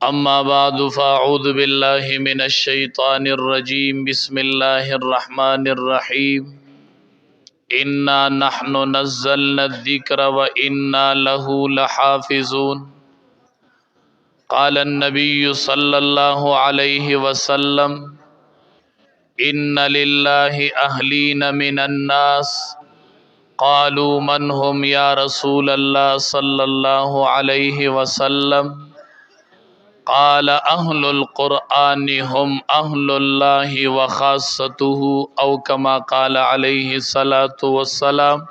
أما بعد فأعوذ بالله من الشيطان الرجيم بسم الله الرحمن الرحيم إنا نحن نزلنا الذكر وإنا له لحافظون قال النبي صلى الله عليه وسلم إن لله أهلين من الناس قالوا من هم يا رسول الله صلى الله عليه وسلم قال أهل القرآن هم أهل الله وخاصته أو كما قال عليه الصلاة والسلام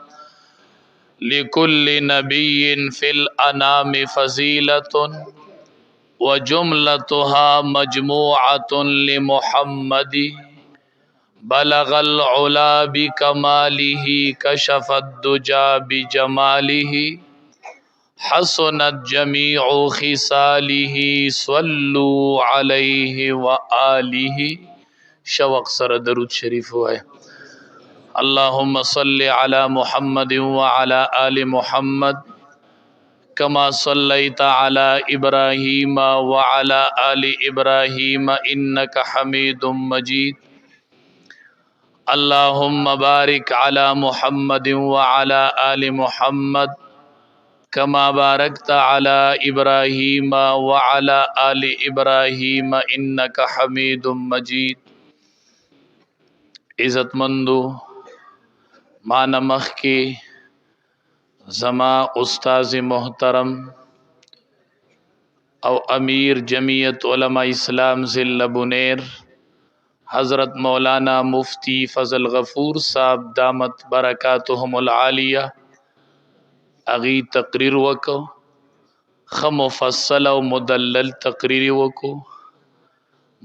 لكل نبي في الأنام فضيلة وجملتها مجموعة لمحمد بلغ العلا بكماله كشف الدجى بجماله حسنت جميع خصاله صلوا عليه وآله. شوق سر درود شریف ہوئے اللهم صل على محمد وعلى آل محمد كما صليت على إبراهيم وعلى آل إبراهيم إنك حميد مجيد. اللهم بارك على محمد وعلى آل محمد كما باركت على إبراهيم وعلى آل إبراهيم إنك حميد مجيد. عزت مندو ما نمخ کی زما استاذ محترم او امیر جمعیت علماء اسلام ضلع بنیر حضرت مولانا مفتی فضل غفور صاحب دامت برکاتہم العالیہ اغی تقریر وکو مفصل او مدلل تقریر وکو.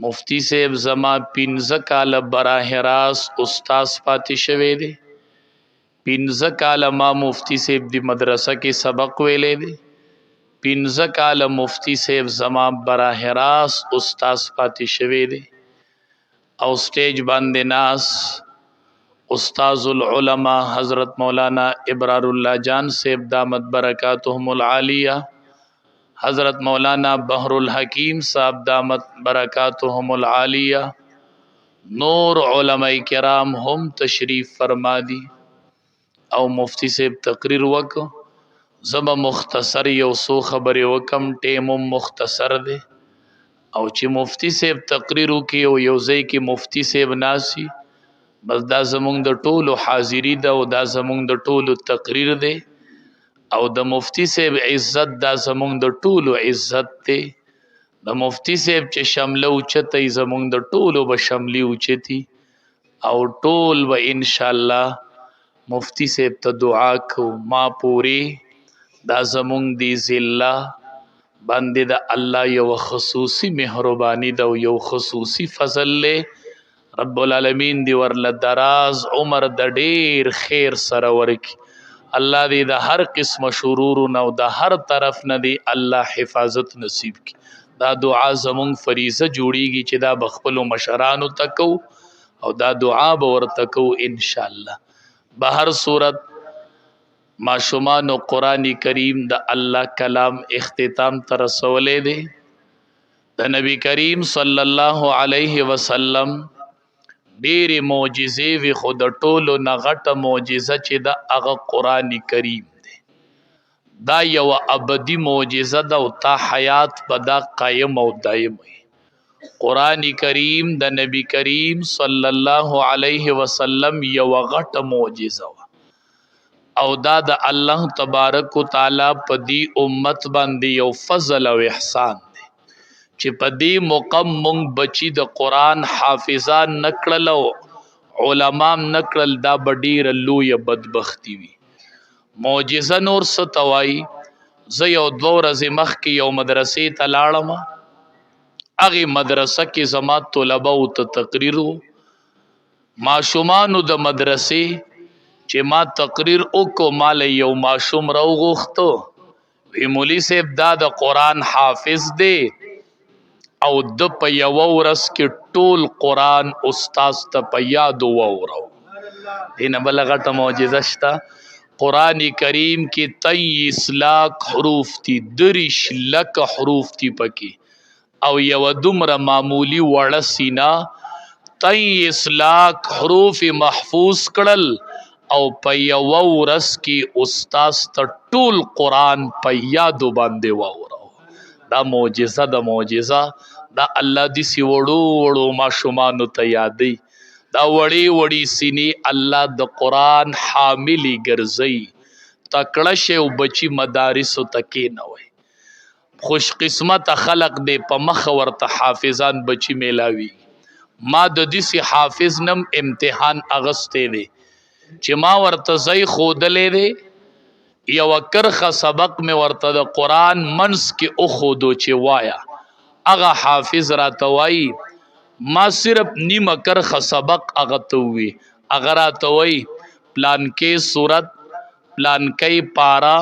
مفتی صاحب زما 15 کال براہ راست استاذ پاتې شوی دی. 15 کال ما مفتی صاحب دی مدرسہ کې سبق ویلے دی. 15 کال مفتی صاحب زما براہ راست استاذ پاتې شوی دی او سٹیج باندې ناس استاذ العلماء حضرت مولانا ابرار اللہ جان صاحب دامت برکاتہم العالیہ حضرت مولانا بحر الحکیم صاحب دامت برکاتہم العالیہ نور علماء کرام ہم تشریف فرما دی او مفتی صاحب تقریر وکو. زبا مختصر یو سو خبر وکم ٹیمم مختصر دے او چې مفتی صاحب تقریر وکي او یو ځای کې مفتی صاحب ناسی بس دا زمونږ د ټولو حاضری ده او دا زمونږ د ټولو تقریر دی او د مفتی صاحب عزت دا زمونږ د ټولو عزت دی. د مفتی صاحب چې شمله اوچته زمونږ د ټولو به شملی اوچتی او ټول به انشاءالله مفتی صاحب ته دعا کو. ما پوری دا زمونږ دی ضلع باندې د الله یو خصوصی مهربانی ده او یو خصوصی فضل له رب العالمین دی ورله دراز عمر د ډیر خیر سره ورکی. الله دی د هر قسم شرور نو د هر طرف نه دی الله حفاظت نصیب کی. دا دعا زمون فریضه جوړیږي چې دا بخپلو مشرانو تکو او دا دعا به ورته کو ان شاء الله. بهر صورت ماشومان قرآن کریم د الله کلام اختتام تر رسولې دی. د نبی کریم صلی الله علیه وسلم ډېرې معجزې وي خو د ټولو نه غټه معجزه چې د هغه قرآن کریم دی. دا یو ابدي معجزه ده او تا حیات په دا قایم او دایم وي. قرآن کریم د نبی کریم صلی الله علیه وسلم یو غټه معجزه وه او دا د الله تبارک وتعالی په دی امت باندې یو فضل او احسان دی چې په دې مقام مونږ بچی د قرآن حافظان نکړل او علماء نکړل دا به ډیره لویه بدبختی وي. معجزه نور څه ته وایي. زه یو 2 ورځې مخکې یو مدرسې ته لاړم. هغې مدرسه کې زما طلبه او ته تقریر و. ماشومانو د مدرسې چې ما تقریر وکړو مال یو ماشوم راوغوښتو وی مولوي صاحب دا د قرآن حافظ دی او د په یو ورځ کې ټول قرآن استاذ ته په یاد واورو. دینه بل غټه معجزه شته. قرآن کریم کې 23 لاکھ حروف دي 30 لک حروف دي پکې او یو دومره معمولی وړه سینه 23 لاک حروف محفوظ کړل او په یو ورځ کې استاد ته ټول قرآن په یادو باندې واورو. دا معجزه د معجزه دا الله دې وړو وړو ماشومانو ته یادوي. دا وړې وړې سینې الله د قرآن حاملې ګرځي. تکړه شی او بچي مدارسو ته کېنوئ. خوش قسمت خلق دی په مخ ورته حافظان بچي میلاوي. ما د دې حافظ نم امتحان اغسته دی چې ما ورته ځای ښودلی دی. یوه کرخه سبق مې ورته د قرآن منځ کې وښودو چې وایه. هغه حافظ راته وایي ما صرف نیمه کرخه سبق هغه ته ووي. هغه راته وایي پلانکې صورت، پلانکې پارا،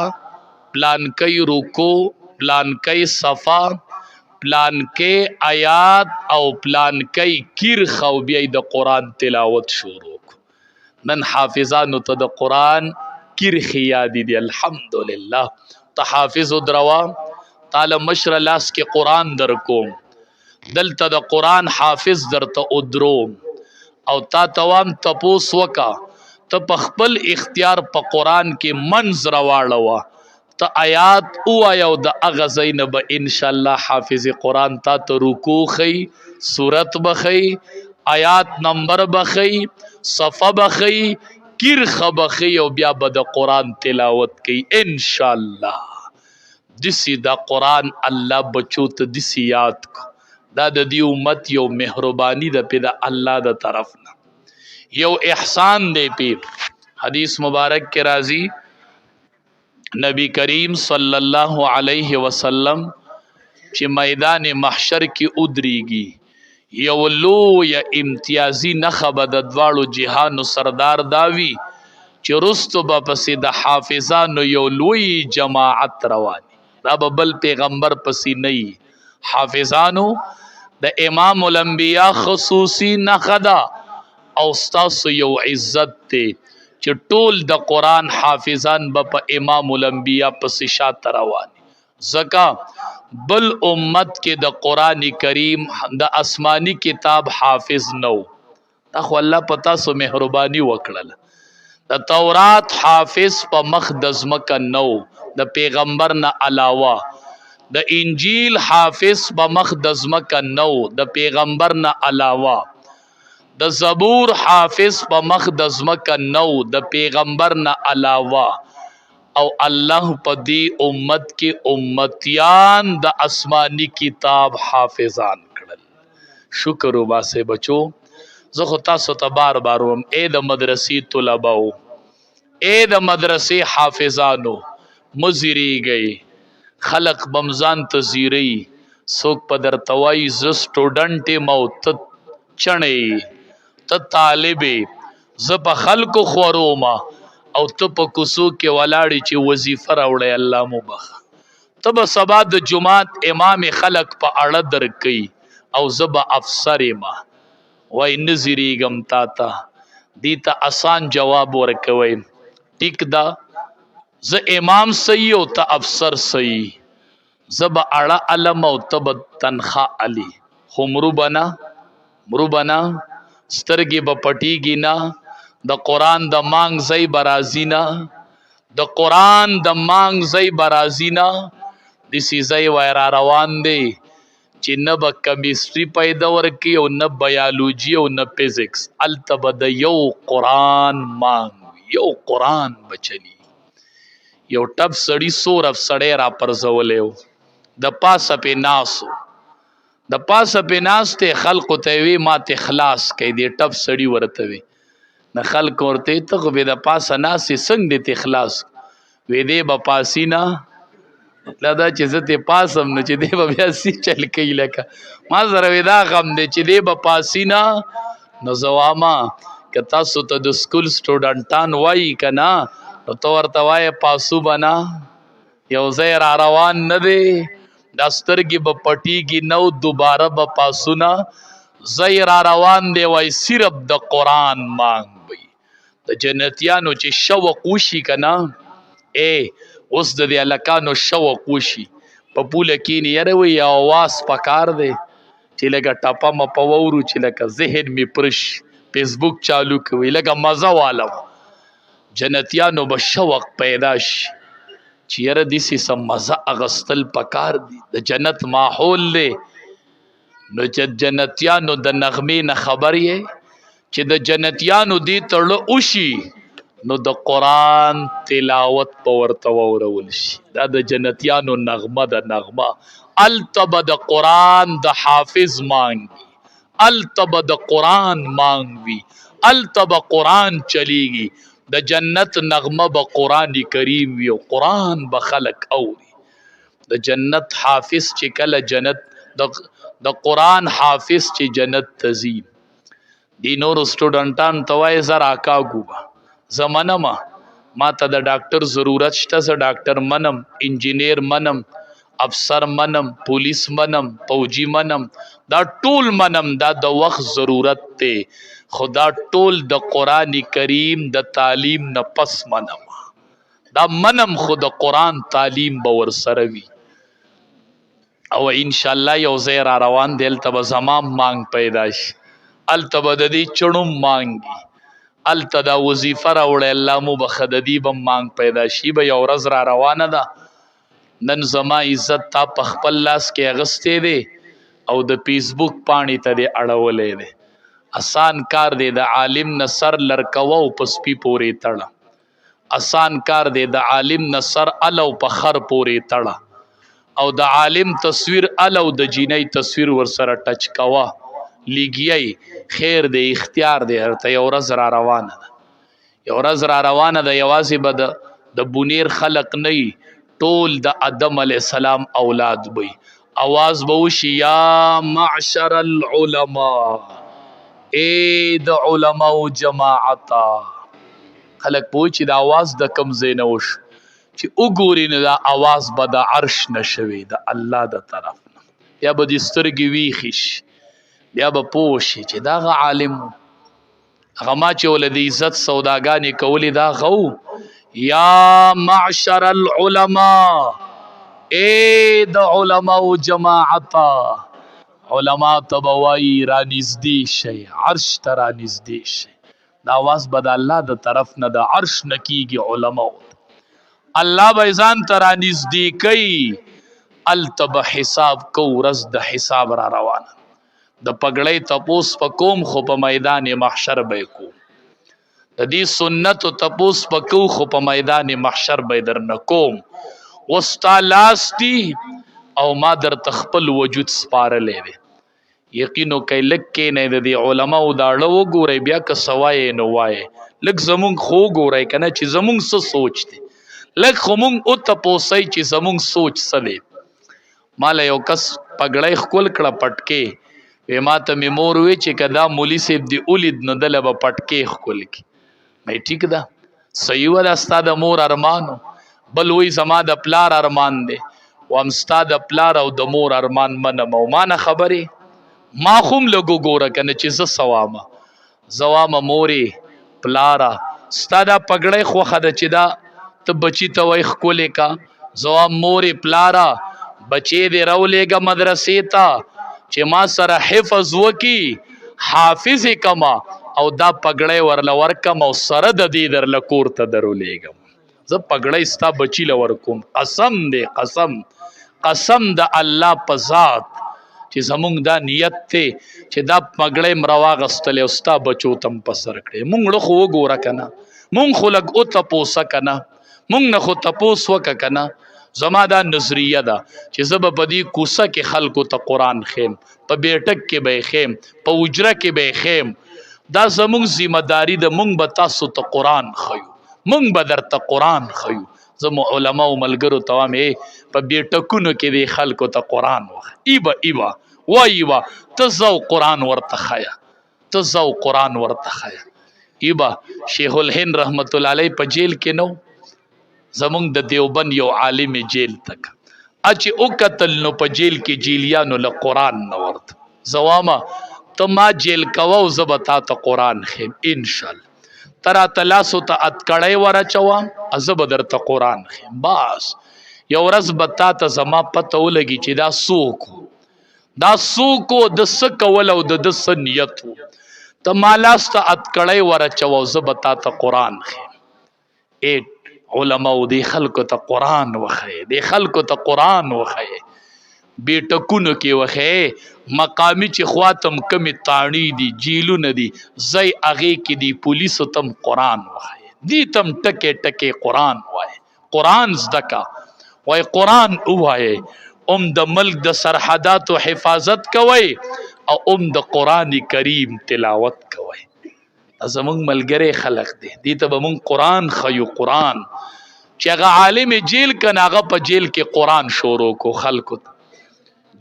پلانکې رکو، پلانکې صفا، پلانکې آیات او پلانکې کرخه او بیا د قرآن تلاوت شروع. نن حافظانو ته د قرآن کرخې یادې دي. الحمدلله. ته حافظ ودروا تاله مشر لاس کې قرآن در کوم، دلته د قرآن حافظ درته ادروم او تا توام تپوس وکا ته په خپل اختیار په قرآن کې منځ راواړوه. ته آیات ووایه او د هغه ځای نه به انشاءالله حافظ قرآن تا ته رکوع ښیي، صورت به ښیي، آیات نمبر به ښیي، صفحه به ښیي، کرخه به ښیي او بیا به د قرآن تلاوت کوي انشاءالله. داسې دا قرآن الله بچو ته داسې یاد کو. دا د دې امت یو مهرباني ده پې د الله د طرف نه، یو احسان دی پې. حدیث مبارک کې راځي نبی کریم صلی الله علیه وسلم چې میدان محشر کې ادریږي، یو لویه امتیازي نښه به د دواړو جهانو سردار داوي چې رستو به پسې د حافظانو یو لوی جماعت رواني. دا به بل پیغمبر پسې نه وي. حافظانو د امام الانبیا خصوصي نښه ده او ستاسو یو عزت دی چې ټول د قرآن حافظان به په امام الانبیا پسې شاته رواني. ځکه بل امت کې د قرآن کریم د آسماني کتاب حافظ نو. دا خو الله په تاسو مهرباني وکړله. د تورات حافظ په مخ د ځمکه نو د پیغمبر نه علاوه. د انجیل حافظ په مخ د ځمکه نو د پیغمبر نه علاوه. د زبور حافظ په مخ د ځمکه نو د پیغمبر نه علاوه. او الله په دې امت کې امتیان د آسمانی کتاب حافظان کړل. شکر وباسئ بچو. زه خو تاسو ته بار بار وم ای د مدرسې طلباو، ای د مدرسې حافظانو مزیریږئ. خلق بمزان ته زیری، څوک په درته وایي زه سټوډنټ یم او ته چڼې، ته طالبې، زه په خلکو خورومه او ته په کوڅو کې ولاړې چې وظیفه راوړی الله مو بخه. ته به سبا د جماعت امام خلق په اړه درکوي او زه به افسر یم. وای نه زیریږم تا ته. دې ته آسان جواب ورکوئ. ټیک ده زه امام صحیح او ته افسر صحیح، زه به اړه علم او ته به تنخواه علي. خو مرو بنا سترګې به پټیږي نه. د قرآن د مانګ ځای به راځي نه. د قرآن د مانګ ځای به راځي نه. داسې ځای وای را روان دی چې نه به کمیسټري پیدا ورکوي او نه بیالوجي او نه فزکس. هلته به د یو قرآن مانګ وي، یو قرآن به چلی. یو ټپ سړي سور افسړی را پرځولی و، د پاسه پې ناسو، د پاسه پې ناستې خلقو ته وی ماته خلاص کوي. دې ټپ سړي ورته وی نه خلق ورته ته خو بې د پاسه ناستې څنګه دې ته خلاص وی دی به پاسي نه. مطلب دا چې زه ته پاسم نو چې دی به بیا سی چل کوي. لکه ما سره وی دا غم دی چې دی به پاسي نه. نو زه واما که تاسو ته د سکول سټوډنټان وایي که نه نو ته ورته وایې پاسو به نه، یو ځای را روان نه دی. دا سترګې به پټیږي نه او دوباره به پاسو نه. ځای را روان دی وای صرف د قرآن مانګ وي. د جنتیانو چې شوق وشي که نه، اوس د دې هلکانو شوق وشي په پوله کینی یاره وی یو آواز پکار دی چې لکه ټپه مپه وورو چې لکه ذهن می پرش فیسبوک چالو کوي لکه مزه والم جنتیانو به شوق پیدا شي چې یاره داسې څه مزه اغستل پکار دي د جنت ماحول دی نو چې جنتیانو د نغمې نه خبر یې چې د جنتیانو دی تړه وشي نو د قرآن تلاوت په ورته واورول شي دا د جنتیانو نغمه د نغمه التبه د قرآن د حافظ مانگی التبه د قرآن مانگوی التبه قرآن چلیگی د جنت نغمه به قرآن کریم وی او قرآن به خلق اوري د جنت حافظ چې کله جنت د قرآن حافظ چې جنت تزیم دی نور سټوډنټان توای زرا کاګو زمانما ما ته د ډاکټر ضرورت شته ز ډاکټر منم انجینیر منم افسر منم پولیس منم فوجي منم دا ټول منم دا د وخت ضرورت ته خدا ټول د قرآن کریم د تعلیم نه پس منم دا منم خود قرآن تعلیم باور سره وی او ان شاء الله یو زیر روان دل تب زمام مانگ پیدا شي ال تب د دې چړم مانگي ال تدا وظیفه راوړ الله مو بخددی بم مانگ پیدا شي به یو ورځ را روانه ده نن زما عزت تا په خپل لاس کې اغستې دي او د فیسبوک پانی ته دې اړولې دي آسان کار دی د عالم نصر لړکوو پسپی پورې تړه آسان کار دی د عالم نصر الو په خر پورې تړه او د عالم تصویر الو د جینۍ تصویر ور سره ټچ کوا لګیای خیر دی اختیار دی هرته یو ورځ را روانه ده یو ورځ را روانه ده یوازې به د بونیر خلق نه ټول د آدم علی السلام اولاد وي आवाज به وشي یا معشر العلماء اے د علماء جماعتا خلق پوه چې د आवाज د کم زینوش چې وګوري نه دا आवाज به د عرش نشوي د الله د طرف نه یا به د سترګې ویخش بیا به پوه شي چې دا عالم هغه ما چې ول د عزت سوداګانې کولې دا غو یا معشر العلماء اے د علماء جماعتا علماء تبوایی را نزدې شي عرش ته را نزدې شي دا आवाज به د الله د طرف نه د عرش نکیږي علماء الله به ځان ته را نزدې کوي التب حساب کو ورځ د حساب را روانه د پګړۍ تپوس په کوم خو په میدان محشر به کو د دې سنت تپوس په کو خو په میدان محشر به در نه کوم وستا لاستی او ما در تخپل وجود سپارلې دی یقینو کای لک کې نه د دې علماء داړه وګوري بیا که سوای نو وای لک زمون خو ګوري کنه چې زمون څه سوچ دی لک خو مونږ او تپوسای چې زمونږ سوچ سوي مال یو کس پګړای خپل کړه پټکې وې ما ته می مور وی چې کدا مولوی سیب دی اولید نه دله به پټکې خپل کی مې ټیک ده صحیح ول استاد مور ارمانو بل وی زما د پلار ارمان دی و ام استاد پلار او د مور ارمان منم او ما نه خبرې ما خوم لګو ګوره کنه چې ز سوامه زوامه موري پلارا استاد پګړای خو خد چې دا ته بچی ته وای خولې کا زوام موري پلارا بچی دې راولېګه مدرسې ته چې ما سره حفظ وکي حافظ کما او دا پګړې ورل ورکم او سره د دې در لکور ته درولېګم ز پګړې ستا بچی لور کوم قسم دې قسم د الله په ذات چې زمونږ دا نیت ته چې دا پګړې مرواغستل او ستا بچو تم پسر کړې مونږ خو وګوره کنه مونږ خو لګ او تپوسه کنه مونږ نه خو تپوس وکه کنه زما دا نظریه ده چې زب په دې کوسه کې خلکو ته قرآن خیم په بیٹک کې به خیم په اجره کې به خیم دا زمونږ ذمہ داری ده مونږ به تاسو ته قرآن خیو مونږ به درته قرآن خیو زمو علماء ملګرو توامې په بیٹکونو کې دې خلکو ته قرآن وخ ایبا وایوا تزو قرآن ورته خیا تزو قرآن ورته خیا ایبا شیخ الهند رحمت الله علیه په جیل کې نو زمونږ د دیوبند یو عالم جیل تک اچ او قتل نو په جیل کې جیلیانو له قرآن نو ورت زواما تما جیل کوو زبتا ته قرآن خیم ان شاء الله ترا تلاسو ته اتکړی ورا چوام ازب درته قرآن خیم بس یو ورځ به تا ته زما پته ولګي چې دا څوک دا څوک د څه کول او د څه نیت و. ته ما لاس ته اتکړی ورچوه زه به تا ته قرآن ښیم. علماو دې خلکو ته قرآن وښیې، دې خلکو ته قرآن وښیې، بیټکونو کې وښیې، مقامي چې خواتم کمې تاڼي دي جیلونه دي ځای هغې کې دي پولیسو تم قرآن وښیې، دې تم ټکې ټکې قرآن وایې، قرآن زده کا وای قرآن ووایې، د ملک د سرحداتو حفاظت کوئ او د قرآن کریم تلاوت کوئ. زمونږ ملګری خلق دی، دې ته به مونږ قرآن ښیو. قرآن چې هغه عالم جیل کنه هغه په جیل کې قرآن شروع کو، خلکو ته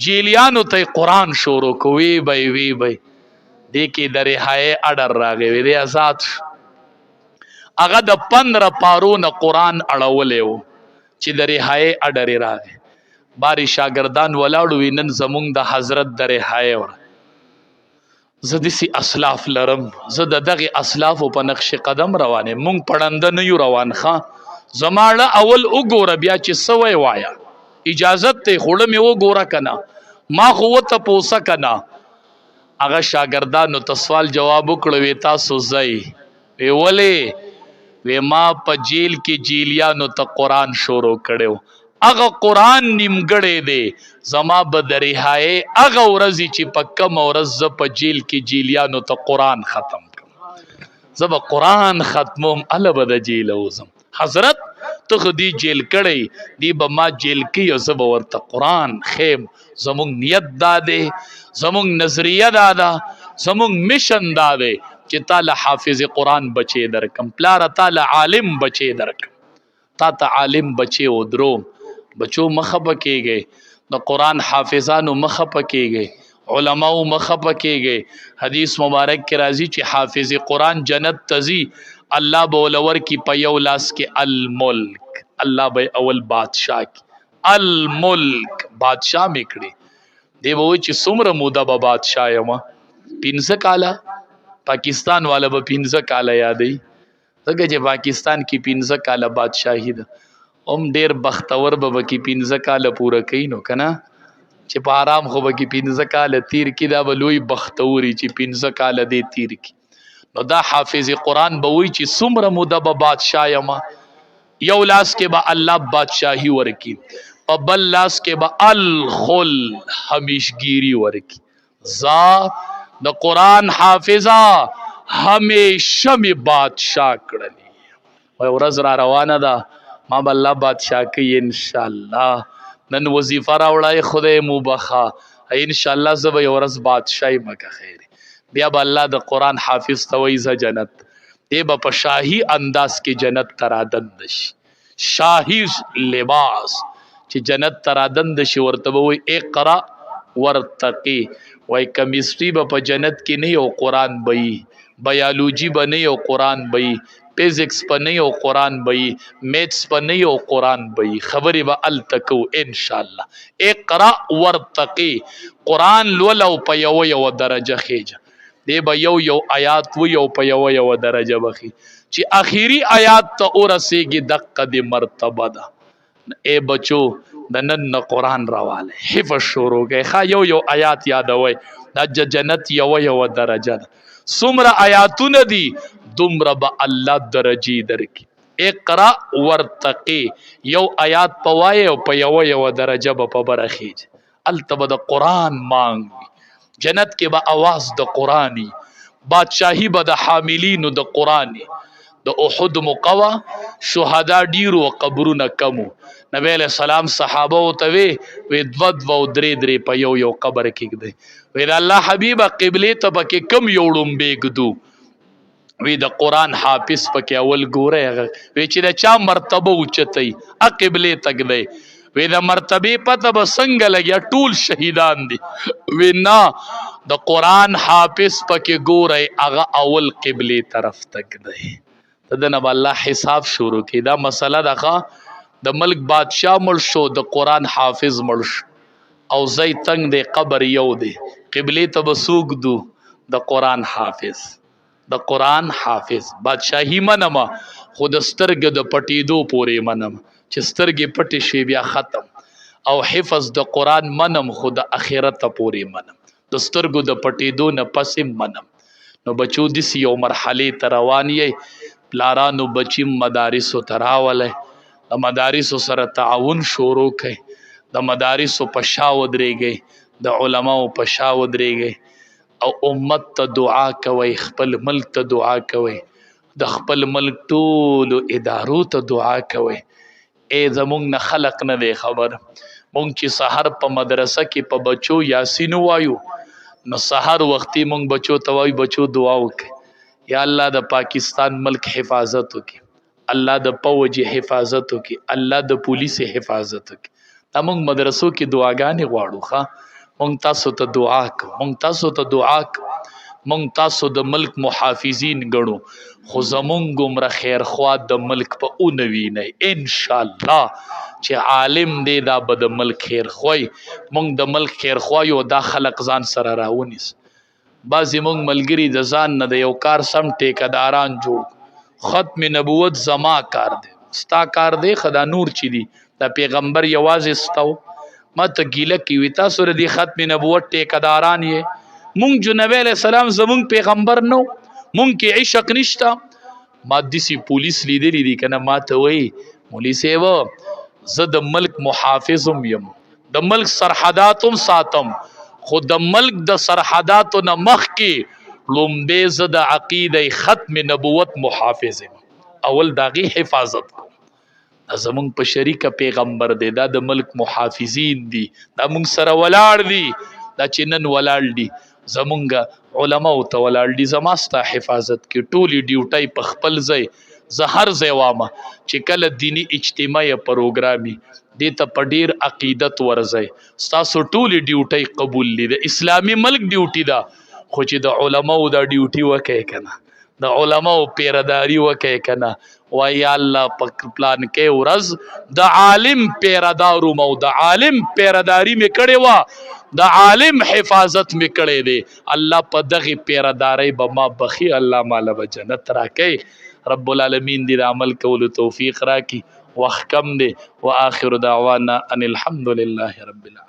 جیلیانو ته قرآن شروع کو، وی بی دې کې د رهایي اډر راغی، وی دی آزاد شو. هغه د 15 پارونه قرآن اړولی و چې د رهایي اډر یې راغی. باري شاګردان ولاړو وي نن زمونږ د حضرت د رهایي ور زه داسې اسلاف لرم، زه د دغې اسلافو په نقش قدم روان یم. مونږ پړنده نه یو روان ښه زماړه اول وګوره بیا چې څه وی وایه، اجازت دی خوړه مې وګوره که نه، ما خو وتپوسه که نه. هغه شاګردانو ته سوال جواب وکړه، وی تاسو ځئ؟ وی ولې؟ وی ما په جیل کې جیلیانو ته قرآن شروع کړی، هغه قرآن نیمګړی دی، زما به د رهایي هغه ورځې چې په کومه ورځ زه په جیل کې جیلیانو ته قرآن ختم کړم، زه به قرآن ختموم هله به د جیله وځم. حضرت ته خو دی جیل کړی، دی به ما جیل کوي او زه به ورته قرآن ښیم. زمونږ نیت دا دی، زمونږ نظریه دا ده، زمونږ مشن دا دی چې تاله حافظ قرآن بچی درکم، پلاره تاله عالم بچی درکم، تا ته عالم بچی و دروم. بچو مخه پکېږئ، د قرآن حافظانو مخه پکېږئ، علماو مخه پکېږئ. حدیث مبارک کې راځي چې حافظ قرآن جنت ته ځي، الله به ولور کی په یو لاس کې الملک، الله به اول بادشاہ کی الملک بادشاہ مې کړي. دی به وایي چې څومره موده به بادشاہ یم؟ 15 کاله. پاکستان والا به 15 کاله یادوي، ځکه چې پاکستان کې 15 کاله بادشاهي ده. ډیر بختور به کې 15 کاله پوره کوي نو کنه، چې په آرام خو به کې 15 کاله تیر کی، دا به لوی بختوري چې 15 کاله دی تیر کی. نو دا حافظ قرآن به وایي چې څومره موده به بادشاہ یم، یو لاس کې به الله بادشاهي ورکی، په بل لاس کې به الخل همیشګيري ورکی. زا د قرآن حافظه همیشه می بادشاہ کړلی. وای ورځ را روانه ده ما به الله بادشاہ کوي انشاءالله. نن وظیفه راوړی خدای مو بخا، انشاءالله زه به یو ورځ بادشاهي مکه خیر. بیا به الله د قرآن حافظ ته وایي زه جنت، دی به په شاهي انداز کې جنت ته رادند شي، شاهي لباس چې جنت ته رادند شي. ورته به وایي اقرا ورتقي. وای کمیسټري به په جنت کې نه یو قرآن بهي، بیالوجي به نه یو قرآن بهي، فزکس په نه یو قرآن بهي، میتس په نه یو قرآن بهي، خبرې به التکو انشاءالله. اقرا ورتقي، قرآن لول او په یو درجه خیجه، دی به یو آیات وی او په یو درجه بخي، چې اخیری آیات ته ورسیږي دقه د مرتبه ده. ای بچو د نن قرآن راواله حفظ شروع کوي، ښه یو آیات یادوي، دا جنت یو درجه ده. څومره آیاتونه دي دومره به الله درجې درکي. اقرا ورتقي، یو آیات په وایي او په یو درجه به په برخیج. الته به د قرآن مانګ، جنت کې به आवाज د قرآني، بادشاهي به د حاملینو د قرآني. د احد مقوا شهدا ډیرو قبرونه کمو، نبی علیہ السلام صحابه او ته وی دو درې په یو قبر کې دی. وی د الله حبیبه قبله ته پکې کم یوړم بیګدو، وی د قرآن حافظ پکې اول ګوره، وی چې د چا مرتبه اوچتای ا قبله تک دی، وی د مرتبه پته به څنګه لګیا ټول شهیدان دي. وی نه د قرآن حافظ پکې ګوره هغه اول قبله طرف تک دی. تدنه الله حساب شروع کی. دا مسله ده د ملک بادشاہ مړ شو، د قرآن حافظ مړ شو، او زی تنگ دی قبر یو دی، قبله ته بسوک دو د قرآن حافظ، د قرآن حافظ. بادشاہی منما خود سترګ د پټیدو پورې منم، چې سترګې پټې شي بیا ختم. او حفظ د قرآن منم خو د اخرت پورې منم، د سترګو د پټېدو نه پسې منم. نو بچو داسې یو مرحلې ته روان یې، پلارانو بچي مدارسو ته راولی، د مدارسو سره تعاون شروع کړئ، د مدارسو په شا ودرېږئ، د علماو په شا ودرېږئ او امت ته دعا کوئ، خپل ملک ته دعا کوئ، د خپل ملک ټولو ادارو ته دعا کوئ. ای زمونږ نه خلق نه دی خبر، مونږ چې سحر په مدرسه کې په بچو یاسین وایو، نو سحر وختي مونږ بچو ته وایو بچو دعا وکړئ، یا الله د پاکستان ملک حفاظت وکړي، الله د پوج حفاظت وکړي، الله د پولیس حفاظت وکړي. دا مونږ مدرسو کې دعاګانې غواړو. ښه مونږ تاسو ته دعا کوو، مونږ تاسو ته دعا کوو، مونږ تاسو د ملک محافظین ګڼو، خو زمونږ عمره خیرخوا د ملک په اون وینئ انشاءالله چې عالم دی دا به د ملک خیرخوای. مونږ د ملک خیرخوایو دا خلق ځان سره راونیس. بعضې مونږ ملګري د ځان نه د یو کار سم ټیکداران جوړ، ختم نبوت زما کار دی، ستا کار دی خدا نور چې دی دا پیغمبر یوازې ستو. ما ته ګیله کوي تاسو د دې ختم نبوت ټیکداران یې. مونږ جو نبی علیہ السلام زمونږ پیغمبر نو، مونږ کې عشق نشته. ما دسی پولیس لیدلی دی کنه، ما ته وایي مولوي صاحب زه د ملک محافظم یم، د ملک سرحداتم ساتم، خو د ملک د سرحداتو نه مخکې لومبې زه د عقیده ختم نبوت محافظ یم، اول داغي حفاظت کوم. دا زمونږ په شریکه پیغمبر دی، دا د ملک محافظین دي، دا مونږ سره ولاړ دي، دا چې نن ولاړ دي زمونږ علماو ته ولاړ دي. زما ستا حفاظت کې ټولې ډیوټۍ په خپل ځای، زه هر ځای وامه چې کله دینی اجتماعي پروګرامي دې ته په ډیر عقیدت ورځئ، ستاسو ټولې ډیوټۍ قبول دي، د اسلامي ملک ډیوټي ده، خو چې د علماو دا ډیوټي وکئ کنه، د علماو پیرداري وکئ کنه، وای یا الله په پلان کې ورځ د عالم پیردارو مو، د عالم پیرداري مې کړې وه، د عالم حفاظت مې کړې دی، الله په دغه پیرداري به ما بخي، الله ماله به جنت راکړي. رب العالمین دې د عمل کولو توفیق راکړي. وخت کم دی، واخر دعوانا ان الحمد لله رب العالمین.